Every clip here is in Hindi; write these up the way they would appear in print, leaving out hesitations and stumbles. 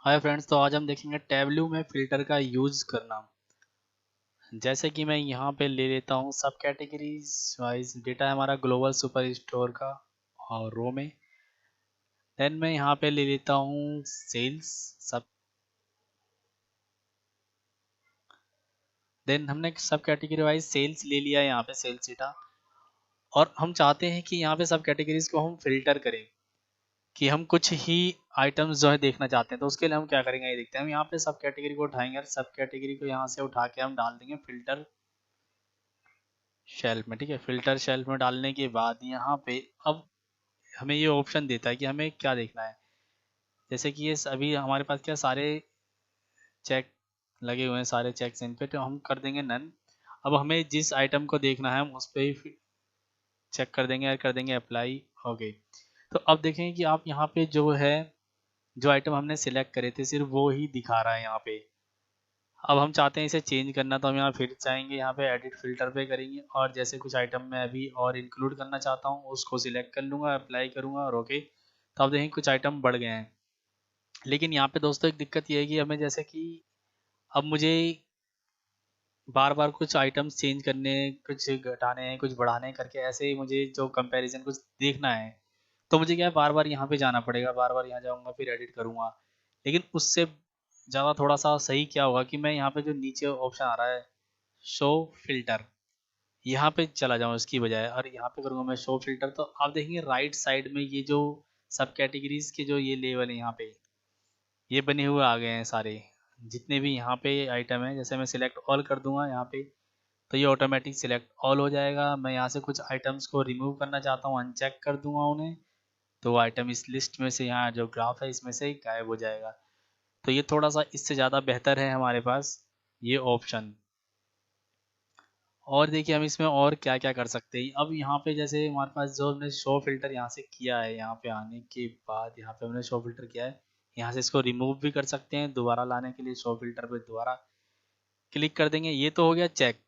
हाय फ्रेंड्स, तो आज हम देखेंगे टैबल्यू में फ़िल्टर का यूज़ करना। जैसे कि मैं यहाँ पे ले लेता हूँ सब कैटेगरीज वाइज डेटा है हमारा ग्लोबल सुपर स्टोर का और रो में। देन मैं यहाँ पे ले लेता हूँ सेल्स सब। देन हमने सब कैटेगरी वाइज सेल्स ले लिया है यहाँ पे सेल्स डेटा। और हम चाहते हैं कि यहाँ पे सब कैटेगरीज को हम फिल्टर करें कि हम कुछ ही आइटम्स जो है देखना चाहते हैं। तो उसके लिए हम क्या करेंगे ये देखते हैं। हम यहाँ पे सब कैटेगरी को उठाएंगे और सब कैटेगरी को यहाँ से उठा के हम डाल देंगे फिल्टर शेल्फ में। ठीक है, फिल्टर शेल्फ में डालने के बाद यहाँ पे अब हमें ये ऑप्शन देता है कि हमें क्या देखना है। जैसे कि ये अभी हमारे पास क्या सारे चेक लगे हुए हैं, सारे चेक्स इन पे, तो हम कर देंगे नन। अब हमें जिस आइटम को देखना है हम उस पर ही चेक कर देंगे और कर देंगे अप्लाई। हो गई। तो अब देखेंगे कि आप यहाँ पे जो है जो आइटम हमने सिलेक्ट करे थे सिर्फ वो ही दिखा रहा है यहाँ पे। अब हम चाहते हैं इसे चेंज करना, तो हम यहाँ फिर जाएंगे, यहाँ पे एडिट फिल्टर पे करेंगे और जैसे कुछ आइटम मैं अभी और इंक्लूड करना चाहता हूँ उसको सिलेक्ट कर लूँगा, अप्लाई करूँगा और ओके। तो अब देखें कुछ आइटम बढ़ गए हैं। लेकिन यहाँ पे दोस्तों एक दिक्कत ये है कि हमें जैसे कि अब मुझे बार बार कुछ आइटम्स चेंज करने, कुछ घटाने हैं, कुछ बढ़ाने हैं करके, ऐसे ही मुझे जो कंपैरिजन कुछ देखना है तो मुझे क्या है बार बार यहाँ पे जाना पड़ेगा, बार बार यहाँ जाऊँगा फिर एडिट करूँगा। लेकिन उससे ज़्यादा थोड़ा सा सही क्या होगा कि मैं यहाँ पे जो नीचे ऑप्शन आ रहा है शो फिल्टर, यहाँ पे चला जाऊँ इसकी बजाय और यहाँ पे करूँगा मैं शो फिल्टर। तो आप देखेंगे राइट साइड में ये जो सब कैटेगरीज के जो ये लेवल है यहाँ पे ये बने हुए आ गए हैं सारे, जितने भी यहाँ पे आइटम है। जैसे मैं सिलेक्ट ऑल कर दूंगा यहाँ पे तो ये ऑटोमेटिक सिलेक्ट ऑल हो जाएगा। मैं यहाँ से कुछ आइटम्स को रिमूव करना चाहता हूँ, अनचेक कर दूंगा उन्हें, तो वो आइटम इस लिस्ट में से, यहाँ जो ग्राफ है इसमें से गायब हो जाएगा। तो ये थोड़ा सा इससे ज़्यादा बेहतर है हमारे पास ये ऑप्शन। और देखिए हम इसमें और क्या क्या कर सकते हैं। अब यहाँ पे जैसे हमारे पास जो हमने शो फिल्टर यहाँ से किया है, यहाँ पे आने के बाद यहाँ पे हमने शो फिल्टर किया है, यहाँ से इसको रिमूव भी कर सकते हैं। दोबारा लाने के लिए शो फिल्टर पे दोबारा क्लिक कर देंगे। ये तो हो गया चेक,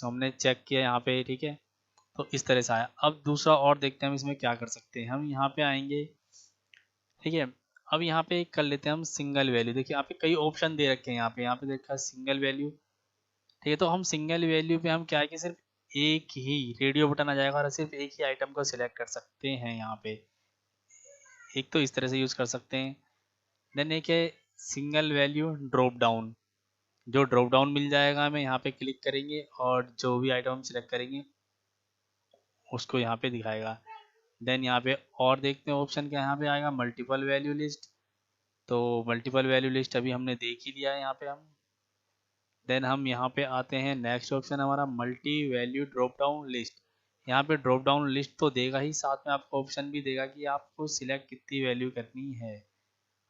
हमने चेक किया यहाँ पे, ठीक है। तो इस तरह से आया। अब दूसरा और देखते हैं हम इसमें क्या कर सकते हैं। हम यहाँ पे आएंगे, ठीक है। अब यहाँ पे कर लेते हैं हम सिंगल वैल्यू। देखिए यहाँ पे कई ऑप्शन दे रखे हैं, यहाँ पे देखा सिंगल वैल्यू, ठीक है। तो हम सिंगल वैल्यू पे हम क्या है कि सिर्फ एक ही रेडियो बटन आ जाएगा और सिर्फ एक ही आइटम को सिलेक्ट कर सकते हैं यहाँ पे। एक तो इस तरह से यूज़ कर सकते हैं। देन एक है सिंगल वैल्यू ड्रॉप डाउन, जो ड्रॉप डाउन मिल जाएगा हमें, यहाँ पे क्लिक करेंगे और जो भी आइटम हम सिलेक्ट करेंगे उसको यहाँ पे दिखाएगा। देन यहाँ पे और देखते हैं ऑप्शन क्या यहाँ पे आएगा, मल्टीपल वैल्यू लिस्ट। तो मल्टीपल वैल्यू लिस्ट अभी हमने देख ही लिया है यहाँ पे हम। देन हम यहाँ पे आते हैं, नेक्स्ट ऑप्शन हमारा multi value drop down list. यहाँ पे ड्रॉप डाउन लिस्ट तो देगा ही, साथ में आपको ऑप्शन भी देगा कि आपको सिलेक्ट कितनी वैल्यू करनी है।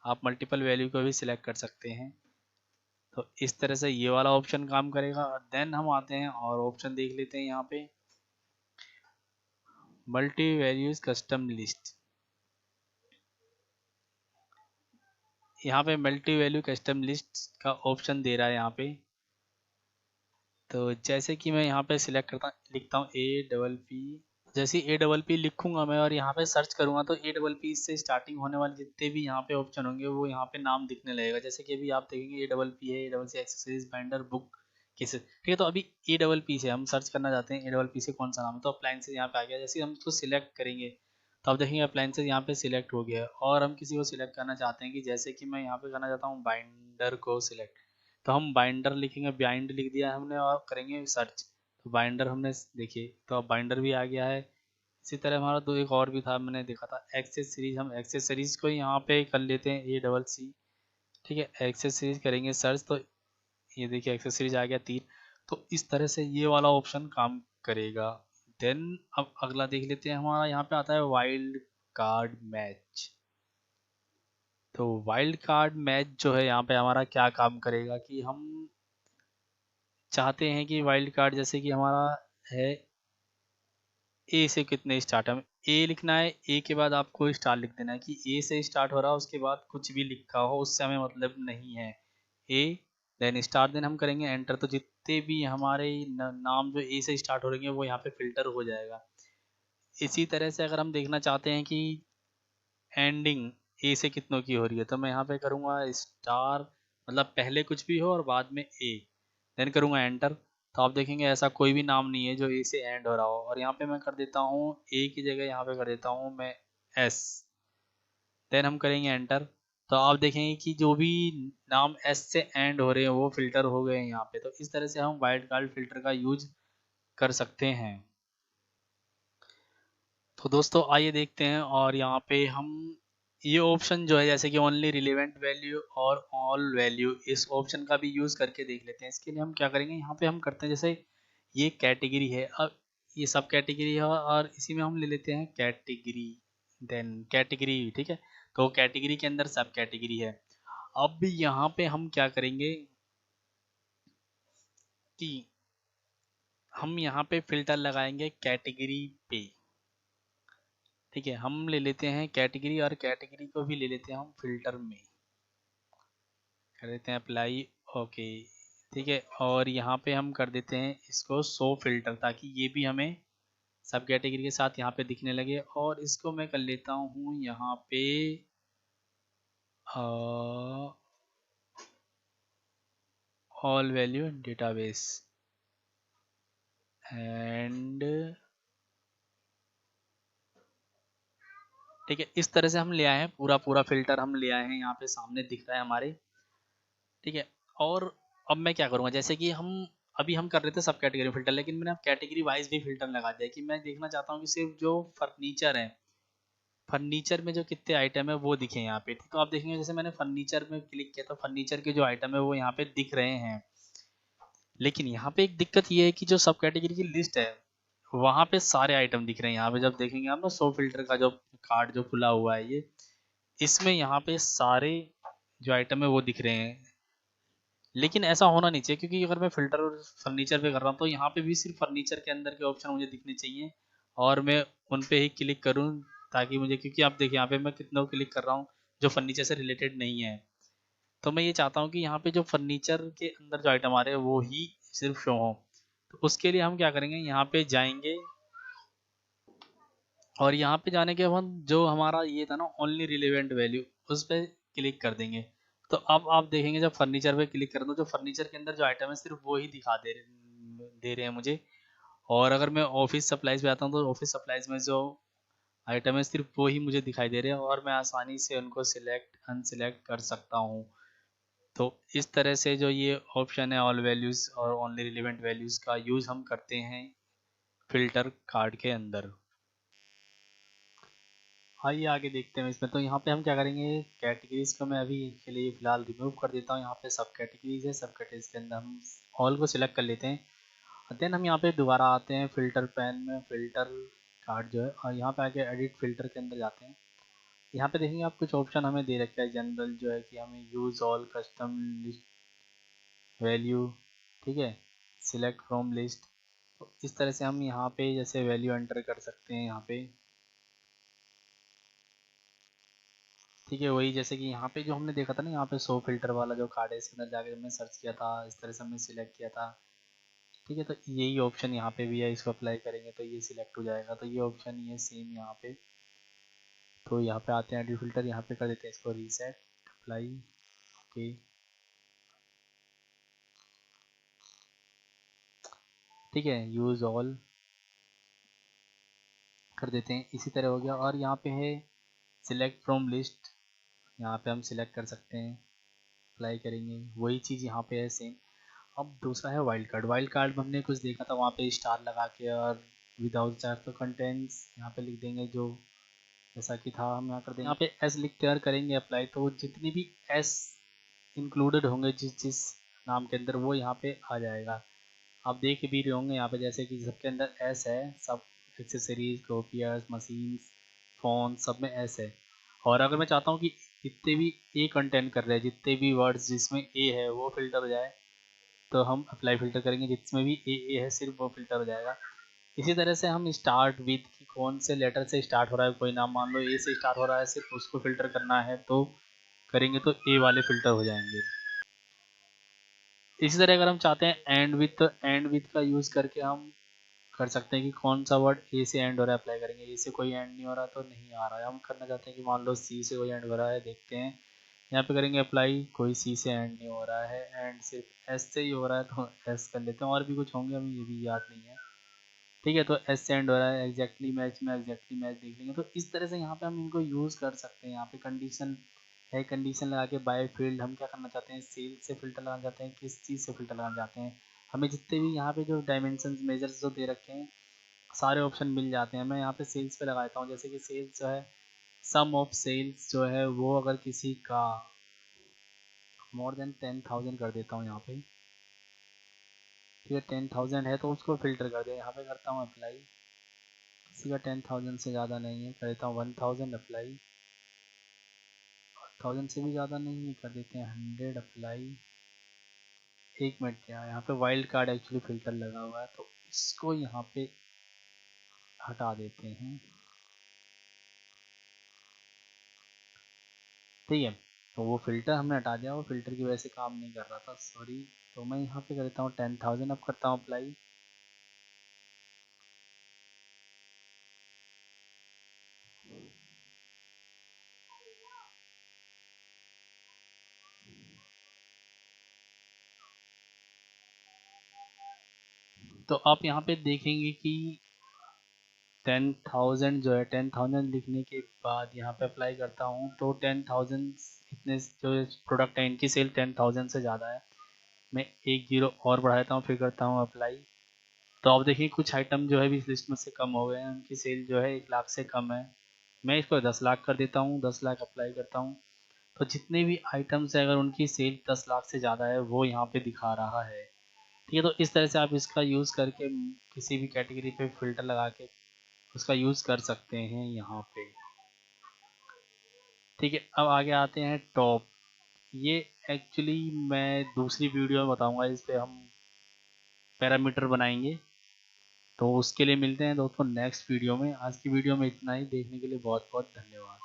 आप मल्टीपल वैल्यू को भी सिलेक्ट कर सकते हैं। तो इस तरह से ये वाला ऑप्शन काम करेगा। देन हम आते हैं और ऑप्शन देख लेते हैं यहाँ पे, मल्टी वैल्यूज कस्टम लिस्ट। यहाँ पे मल्टी वैल्यू कस्टम लिस्ट का ऑप्शन दे रहा है यहाँ पे। तो जैसे कि मैं यहाँ पे सिलेक्ट करता लिखता हूँ APP। जैसे APP लिखूंगा मैं और यहाँ पे सर्च करूंगा तो APP से स्टार्टिंग होने वाले जितने भी यहाँ पे ऑप्शन होंगे वो यहाँ पे नाम दिखने लगेगा। जैसे कि अभी आप देखेंगे APP है, APP एक्सेसरीज बाइंडर बुक किस, ठीक है। तो अभी APP से हम सर्च करना चाहते हैं, APP से कौन सा नाम है, तो अप्लायंसेज यहाँ पे आ गया। जैसे हम उसको सिलेक्ट करेंगे तो आप देखेंगे अप्लायंसेज यहाँ पे सिलेक्ट हो गया है। और हम किसी को सिलेक्ट करना चाहते हैं कि जैसे कि मैं यहाँ पे करना चाहता हूँ बाइंडर को सिलेक्ट, तो हम बाइंडर लिखेंगे, बाइंड लिख दिया हमने और करेंगे सर्च। तो बाइंडर हमने देखिए, तो अब बाइंडर भी आ गया है। इसी तरह हमारा दो एक और भी था, मैंने देखा था एक्सेसरीज। हम एक्सेसरीज को यहाँ पे कर लेते हैं ACC, ठीक है। एक्सेसरीज करेंगे सर्च तो ये देखिए एक्सेसरीज आ गया 3। तो इस तरह से ये वाला ऑप्शन काम करेगा। देन अब अगला देख लेते हैं, हमारा यहाँ पे आता है वाइल्ड कार्ड मैच। तो वाइल्ड कार्ड मैच जो है यहाँ पे हमारा क्या काम करेगा कि हम चाहते हैं कि वाइल्ड कार्ड जैसे कि हमारा है ए से कितने स्टार्ट, हम ए लिखना है, ए के बाद आपको स्टार लिख देना है कि ए से स्टार्ट हो रहा है, उसके बाद कुछ भी लिखा हो उससे हमें मतलब नहीं है। ए देन स्टार, देन हम करेंगे एंटर। तो जितने भी हमारे नाम जो ए से स्टार्ट हो रहे हैं वो यहाँ पे फिल्टर हो जाएगा। इसी तरह से अगर हम देखना चाहते हैं कि एंडिंग ए से कितनों की हो रही है, तो मैं यहाँ पे करूँगा स्टार, मतलब पहले कुछ भी हो और बाद में ए, देन करूँगा एंटर। तो आप देखेंगे ऐसा कोई भी नाम नहीं है जो ए से एंड हो रहा हो। और यहाँ पे मैं कर देता हूँ ए की जगह यहाँ पे कर देता हूँ मैं एस, देन हम करेंगे एंटर। तो आप देखेंगे कि जो भी नाम एस से एंड हो रहे हैं वो फिल्टर हो गए हैं यहाँ पे। तो इस तरह से हम वाइल्ड कार्ड फिल्टर का यूज कर सकते हैं। तो दोस्तों आइए देखते हैं, और यहाँ पे हम ये ऑप्शन जो है जैसे कि ओनली रिलेवेंट वैल्यू और ऑल वैल्यू, इस ऑप्शन का भी यूज़ करके देख लेते हैं। इसके लिए हम क्या करेंगे, यहाँ पे हम करते हैं जैसे ये कैटेगरी है, अब ये सब कैटेगरी है और इसी में हम ले लेते हैं कैटेगरी, देन कैटेगरी, ठीक है। तो कैटेगरी के अंदर सब कैटेगरी है। अब यहाँ पे हम क्या करेंगे कि हम यहाँ पे फिल्टर लगाएंगे कैटेगरी पे, ठीक है। हम ले लेते हैं कैटेगरी और कैटेगरी को भी ले लेते हैं हम फिल्टर में, कर देते हैं अप्लाई, ओके, ठीक है। और यहाँ पे हम कर देते हैं इसको शो फिल्टर, ताकि ये भी हमें सब कैटेगरी के साथ यहाँ पे दिखने लगे। और इसको मैं कर लेता हूँ यहाँ पे ऑल वैल्यू डेटाबेस एंड, ठीक है। इस तरह से हम ले आए हैं, पूरा पूरा फिल्टर हम ले आए हैं, यहाँ पे सामने दिख रहा है हमारे, ठीक है। और अब मैं क्या करूँगा, जैसे कि हम अभी हम कर रहे थे सब कैटेगरी फिल्टर, लेकिन मैंने अब कैटेगरी वाइज भी फिल्टर लगा दिया कि मैं देखना चाहता हूँ कि सिर्फ जो फर्नीचर है, फर्नीचर में जो कितने आइटम है वो दिखे यहाँ पे। तो आप देखेंगे जैसे मैंने फर्नीचर में क्लिक किया तो फर्नीचर के जो आइटम है वो यहाँ पे दिख रहे हैं। लेकिन यहाँ पे एक दिक्कत ये है कि जो सब कैटेगरी की लिस्ट है वहाँ पे सारे आइटम दिख रहे हैं। यहाँ पे जब देखेंगे आप ना शो फिल्टर का जो कार्ड जो खुला हुआ है ये, इसमें यहाँ पे सारे जो आइटम है वो दिख रहे हैं। लेकिन ऐसा होना नहीं चाहिए, क्योंकि अगर मैं फिल्टर और फर्नीचर पे कर रहा हूँ तो यहाँ पे भी सिर्फ फर्नीचर के अंदर के ऑप्शन मुझे दिखने चाहिए और मैं उन पे ही क्लिक करूँ, ताकि मुझे, क्योंकि आप देखिए यहाँ पे मैं कितना क्लिक कर रहा हूँ जो फर्नीचर से रिलेटेड नहीं है। तो मैं ये चाहता हूँ कि यहाँ पे जो फर्नीचर के अंदर जो आइटम आ रहे हैं वो ही सिर्फ शो हो। तो उसके लिए हम क्या करेंगे, यहाँ पे जाएंगे और यहाँ पे जाने के बाद जो हमारा ये था ना ओनली रिलेवेंट वैल्यू, उस पर क्लिक कर देंगे। तो अब आप देखेंगे जब फर्नीचर पे क्लिक करें तो जो फर्नीचर के अंदर जो आइटम है सिर्फ वो ही दिखा दे रहे हैं मुझे। और अगर मैं ऑफिस सप्लाईज पे आता हूँ तो ऑफिस सप्लाईज में जो आइटम है सिर्फ वो ही मुझे दिखाई दे रहे हैं और मैं आसानी से उनको सिलेक्ट अनसिलेक्ट कर सकता हूँ। तो इस तरह से जो ये ऑप्शन है ऑल वैल्यूज़ और ओनली रिलेवेंट वैल्यूज़ का यूज़ हम करते हैं फिल्टर कार्ड के अंदर। आइए आगे देखते हैं इसमें। तो यहाँ पे हम क्या करेंगे, कैटेगरीज को मैं अभी के लिए फिलहाल रिमूव कर देता हूँ। यहाँ पे सब कैटेगरीज है, सब कैटेगरीज के अंदर हम ऑल को सिलेक्ट कर लेते हैं। और देन हम यहाँ पे दोबारा आते हैं फिल्टर पैन में, फिल्टर कार्ड जो है, और यहाँ पे आके एडिट फिल्टर के अंदर जाते हैं। यहाँ पे देखेंगे आप कुछ ऑप्शन हमें दे रखा है जनरल, जो है कि हमें use all, custom list, value, ठीक है, सिलेक्ट फ्रॉम लिस्ट। तो इस तरह से हम यहाँ पे जैसे वैल्यू एंटर कर सकते हैं यहाँ पे, ठीक है। वही जैसे कि यहाँ पे जो हमने देखा था ना, यहाँ पे शो फिल्टर वाला जो कार्ड है इसके अंदर जाके हमने सर्च किया था, इस तरह से हमने सिलेक्ट किया था, ठीक है। तो यही ऑप्शन यहाँ पे भी है, इसको अप्लाई करेंगे तो ये सिलेक्ट हो जाएगा। तो ये ऑप्शन ये सेम यहाँ पे। तो यहाँ पे आते हैं एडिट फिल्टर, यहाँ पे कर देते हैं इसको रीसेट, अप्लाई, ओके, ठीक है। यूज़ ऑल कर देते हैं, इसी तरह हो गया। और यहाँ पे है सिलेक्ट फ्रॉम लिस्ट, यहाँ पे हम सिलेक्ट कर सकते हैं, अप्लाई करेंगे, वही चीज़ यहाँ पे है सेम। अब दूसरा है वाइल्ड कार्ड। वाइल्ड कार्ड में हमने कुछ देखा था, वहाँ पे स्टार लगा के और विदाउट चार्ज तो कंटेंट्स यहाँ पे लिख देंगे जो जैसा कि था, हम यहाँ कर देंगे, यहाँ पे एस लिख के और करेंगे अप्लाई। तो जितनी भी एस इंक्लूडेड होंगे जिस जिस नाम के अंदर, वो यहाँ पे आ जाएगा। आप देख भी रहे होंगे यहाँ पे जैसे कि सबके अंदर एस है, सब एक्सेसरीज, कॉपियर्स, मशीन्स, फ़ोन, सब में एस है। और अगर मैं चाहता हूँ कि जितने भी ए कंटेंट कर रहे हैं, जितने भी वर्ड्स जिसमें ए है वो फिल्टर हो जाए, तो हम अप्लाई फ़िल्टर करेंगे, जिसमें भी ए है सिर्फ वो फ़िल्टर हो जाएगा। इसी तरह से हम स्टार्ट विद की कौन से लेटर से स्टार्ट हो रहा है, कोई नाम मान लो ए से स्टार्ट हो रहा है, सिर्फ उसको फ़िल्टर करना है तो करेंगे तो ए वाले फ़िल्टर हो जाएंगे। इसी तरह अगर हम चाहते हैं एंड विथ, तो एंड विथ का यूज़ करके हम कर सकते हैं कि कौन सा वर्ड ए से एंड हो रहा है, अप्लाई करेंगे। ए से कोई एंड नहीं हो रहा तो नहीं आ रहा है। हम करना चाहते हैं कि मान लो सी से कोई एंड हो रहा है, देखते हैं यहाँ पे करेंगे अप्लाई, कोई सी से एंड नहीं हो रहा है, एंड सिर्फ एस से ही हो रहा है तो एस कर लेते हैं। और भी कुछ होंगे, हमें ये भी याद नहीं है। ठीक है, तो एस से एंड हो रहा है, एग्जैक्टली मैच में एग्जैक्टली मैच देख लेंगे। तो इस तरह से यहाँ पे हम इनको यूज़ कर सकते हैं। यहाँ पे कंडीशन है, कंडीशन लगा के बाय फील्ड हम क्या करना चाहते हैं, सेल से फिल्टर लगाना चाहते हैं, किस चीज़ से फिल्टर लगाना चाहते हैं। हमें जितने भी यहाँ पे जो डायमेंशन मेजर्स जो दे रखे हैं सारे ऑप्शन मिल जाते हैं। मैं यहाँ पे सेल्स पे लगाता हूँ, जैसे कि सेल्स जो है, सम ऑफ सेल्स जो है वो अगर किसी का मोर देन 10,000 कर देता हूँ यहाँ पे। ठीक है, 10,000 है तो उसको फिल्टर कर दिया। यहाँ पे करता हूँ अप्लाई, किसी का 10,000 से ज़्यादा नहीं है, कर देता हूँ 1,000 अप्लाई, 1,000 से भी ज़्यादा नहीं है, कर देते हैं 100 अप्लाई। एक मिनट, क्या यहाँ पे वाइल्ड कार्ड एक्चुअली फिल्टर लगा हुआ है तो इसको यहाँ पे हटा देते हैं। ठीक है, तो वो फ़िल्टर हमने हटा दिया, वो फ़िल्टर की वजह से काम नहीं कर रहा था, सॉरी। तो मैं यहाँ पे कर देता हूँ 10,000, अब करता हूँ अप्लाई। तो आप यहाँ पे देखेंगे कि 10,000 जो है, 10,000 लिखने के बाद यहाँ पे अप्लाई करता हूँ तो 10,000 इतने जो प्रोडक्ट है इनकी सेल 10,000 से ज़्यादा है। मैं एक जीरो और बढ़ा देता हूँ, फिर करता हूँ अप्लाई। तो आप देखिए कुछ आइटम जो है भी इस लिस्ट में से कम हो गए हैं, उनकी सेल जो है 1 लाख से कम है। मैं इसको 10 लाख कर देता हूँ, 10 लाख अप्लाई करता हूँ। तो जितने भी आइटम्स है अगर उनकी सेल 10 लाख से ज़्यादा है वो यहाँ पे दिखा रहा है। ठीक है, तो इस तरह से आप इसका यूज़ करके किसी भी कैटेगरी पे फिल्टर लगा के उसका यूज़ कर सकते हैं यहाँ पे। ठीक है, अब आगे आते हैं टॉप। ये एक्चुअली मैं दूसरी वीडियो में बताऊंगा, इस पे हम पैरामीटर बनाएंगे। तो उसके लिए मिलते हैं दोस्तों नेक्स्ट वीडियो में। आज की वीडियो में इतना ही, देखने के लिए बहुत बहुत धन्यवाद।